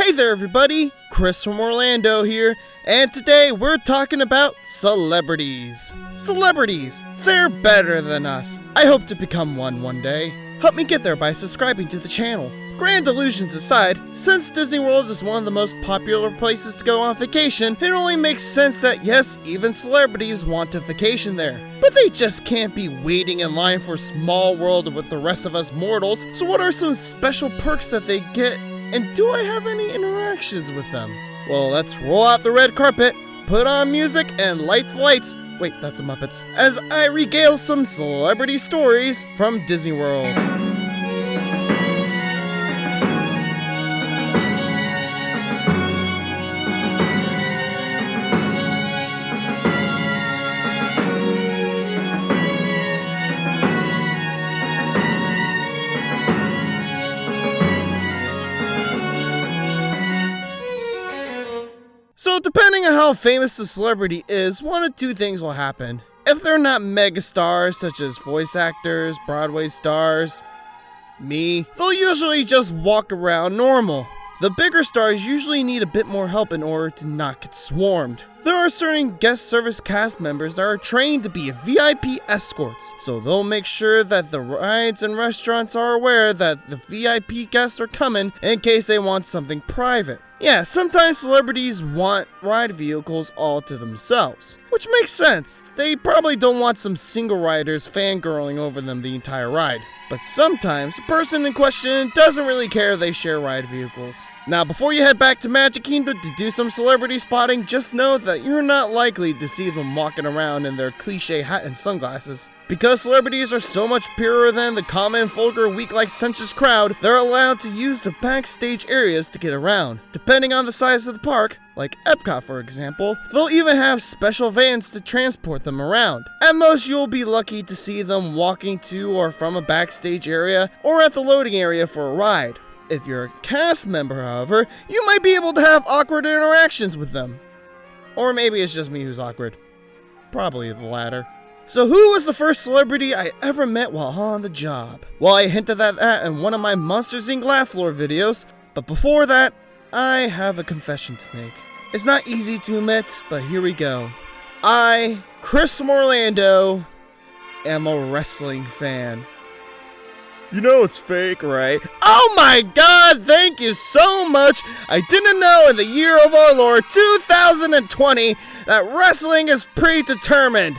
Hey there everybody, Chris from Orlando here, and today we're talking about celebrities. Celebrities, they're better than us. I hope to become one day. Help me get there by subscribing to the channel. Grand illusions aside, since Disney World is one of the most popular places to go on vacation, it only makes sense that yes, even celebrities want a vacation there. But they just can't be waiting in line for Small World with the rest of us mortals, so what are some special perks that they get, and do I have any interactions with them? Well, let's roll out the red carpet, put on music, and light the lights. Wait, that's the Muppets. As I regale some celebrity stories from Disney World. So depending on how famous the celebrity is, one of two things will happen. If they're not megastars such as voice actors, Broadway stars, me, they'll usually just walk around normal. The bigger stars usually need a bit more help in order to not get swarmed. There are certain guest service cast members that are trained to be VIP escorts, so they'll make sure that the rides and restaurants are aware that the VIP guests are coming in case they want something private. Yeah, sometimes celebrities want ride vehicles all to themselves, which makes sense. They probably don't want some single riders fangirling over them the entire ride. But sometimes the person in question doesn't really care if they share ride vehicles. Now, before you head back to Magic Kingdom to do some celebrity spotting, just know that you're not likely to see them walking around in their cliche hat and sunglasses. Because celebrities are so much purer than the common, vulgar, weak-like sensuous crowd, they're allowed to use the backstage areas to get around. Depending on the size of the park, like Epcot for example, they'll even have special vans to transport them around. At most, you'll be lucky to see them walking to or from a backstage area or at the loading area for a ride. If you're a cast member, however, you might be able to have awkward interactions with them. Or maybe it's just me who's awkward. Probably the latter. So who was the first celebrity I ever met while on the job? Well, I hinted at that in one of my Monsters Inc. Laugh Floor videos, but before that, I have a confession to make. It's not easy to admit, but here we go. I, Chris from Orlando, am a wrestling fan. You know it's fake, right? Oh my god, thank you so much! I didn't know in the year of our Lord 2020 that wrestling is predetermined.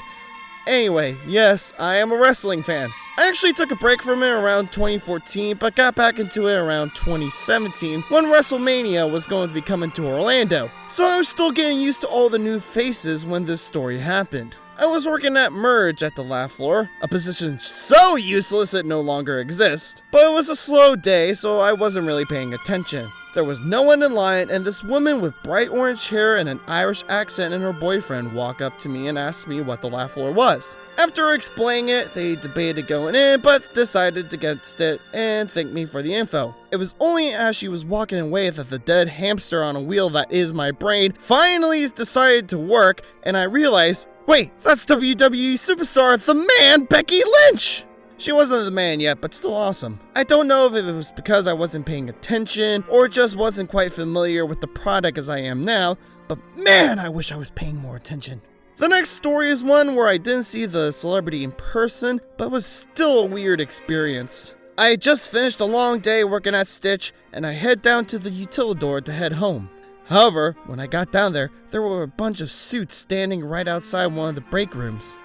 Anyway, yes, I am a wrestling fan. I actually took a break from it around 2014, but got back into it around 2017 when WrestleMania was going to be coming to Orlando. So I was still getting used to all the new faces when this story happened. I was working at Merge at the Laugh Floor, a position so useless it no longer exists. But it was a slow day, so I wasn't really paying attention. There was no one in line, and this woman with bright orange hair and an Irish accent and her boyfriend walked up to me and asked me what the Laugh Floor was. After explaining it, they debated going in, but decided against it and thanked me for the info. It was only as she was walking away that the dead hamster on a wheel that is my brain finally decided to work, and I realized, wait, that's WWE superstar, the man, Becky Lynch! She wasn't the man yet, but still awesome. I don't know if it was because I wasn't paying attention, or just wasn't quite familiar with the product as I am now, but man, I wish I was paying more attention. The next story is one where I didn't see the celebrity in person, but was still a weird experience. I had just finished a long day working at Stitch, and I head down to the Utilidor to head home. However, when I got down there were a bunch of suits standing right outside one of the break rooms.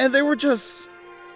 And they were just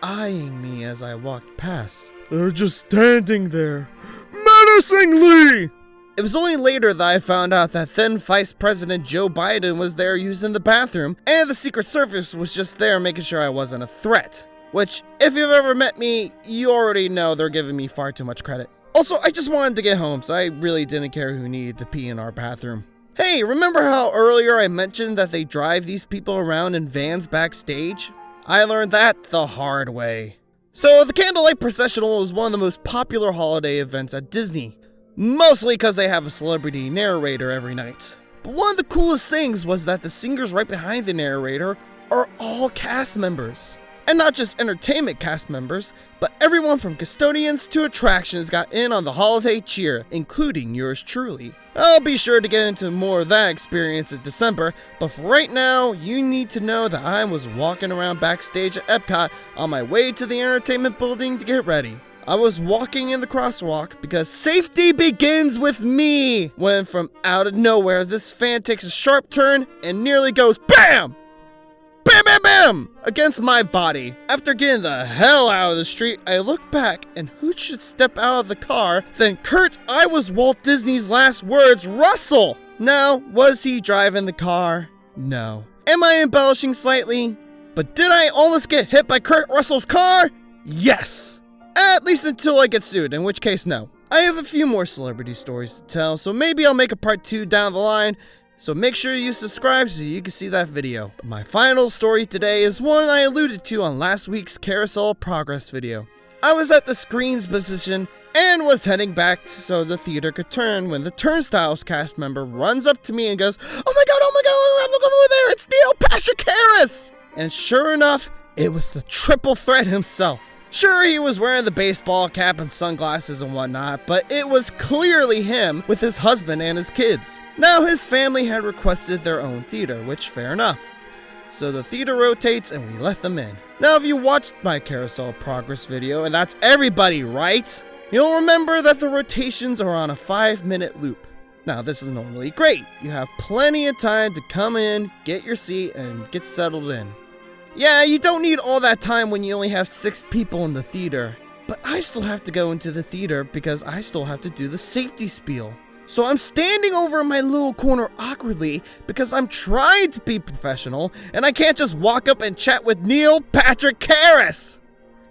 eyeing me as I walked past. They're just standing there, menacingly! It was only later that I found out that then Vice President Joe Biden was there using the bathroom, and the Secret Service was just there making sure I wasn't a threat. Which, if you've ever met me, you already know they're giving me far too much credit. Also, I just wanted to get home, so I really didn't care who needed to pee in our bathroom. Hey, remember how earlier I mentioned that they drive these people around in vans backstage? I learned that the hard way. So the Candlelight Processional is one of the most popular holiday events at Disney. Mostly because they have a celebrity narrator every night. But one of the coolest things was that the singers right behind the narrator are all cast members. And not just entertainment cast members, but everyone from custodians to attractions got in on the holiday cheer, including yours truly. I'll be sure to get into more of that experience in December, but for right now, you need to know that I was walking around backstage at Epcot on my way to the entertainment building to get ready. I was walking in the crosswalk because safety begins with me, when from out of nowhere, this fan takes a sharp turn and nearly goes BAM! Bam, bam, bam! Against my body. After getting the hell out of the street, I look back, and who should step out of the car than Kurt, I was Walt Disney's last words, Russell! Now, was he driving the car? No. Am I embellishing slightly? But did I almost get hit by Kurt Russell's car? Yes! At least until I get sued, in which case no. I have a few more celebrity stories to tell, so maybe I'll make a part 2 down the line. So make sure you subscribe so you can see that video. But my final story today is one I alluded to on last week's Carousel Progress video. I was at the screen's position and was heading back so the theater could turn when the Turnstiles cast member runs up to me and goes, oh my god, look over there, it's Neil Patrick Harris! And sure enough, it was the triple threat himself. Sure, he was wearing the baseball cap and sunglasses and whatnot, but it was clearly him with his husband and his kids. Now, his family had requested their own theater, which fair enough. So the theater rotates and we let them in. Now, if you watched my Carousel Progress video, and that's everybody, right? You'll remember that the rotations are on a 5-minute loop. Now, this is normally great. You have plenty of time to come in, get your seat, and get settled in. Yeah, you don't need all that time when you only have 6 people in the theater. But I still have to go into the theater because I still have to do the safety spiel. So I'm standing over in my little corner awkwardly because I'm trying to be professional and I can't just walk up and chat with Neil Patrick Harris.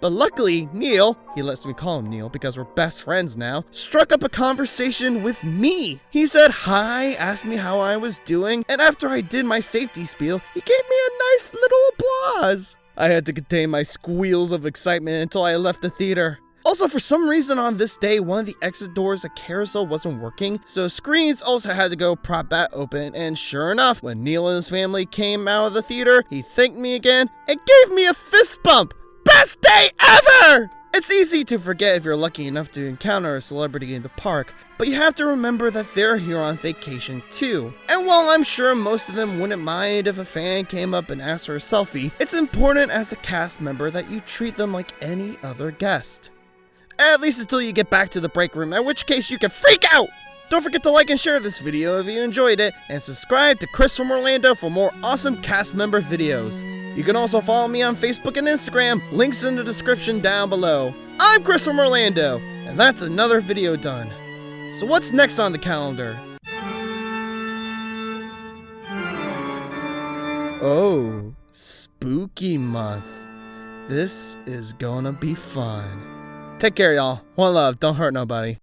But luckily, Neil, he lets me call him Neil because we're best friends now, struck up a conversation with me. He said hi, asked me how I was doing, and after I did my safety spiel, he gave me a nice little applause. I had to contain my squeals of excitement until I left the theater. Also, for some reason on this day, one of the exit doors at Carousel wasn't working, so screens also had to go prop that open, and sure enough, when Neil and his family came out of the theater, he thanked me again and gave me a fist bump. Best day ever! It's easy to forget if you're lucky enough to encounter a celebrity in the park, but you have to remember that they're here on vacation too. And while I'm sure most of them wouldn't mind if a fan came up and asked for a selfie, it's important as a cast member that you treat them like any other guest. At least until you get back to the break room, in which case you can freak out! Don't forget to like and share this video if you enjoyed it, and subscribe to Chris from Orlando for more awesome cast member videos. You can also follow me on Facebook and Instagram, links in the description down below. I'm Chris from Orlando, and that's another video done. So what's next on the calendar? Oh, spooky month. This is gonna be fun. Take care, y'all. One love, don't hurt nobody.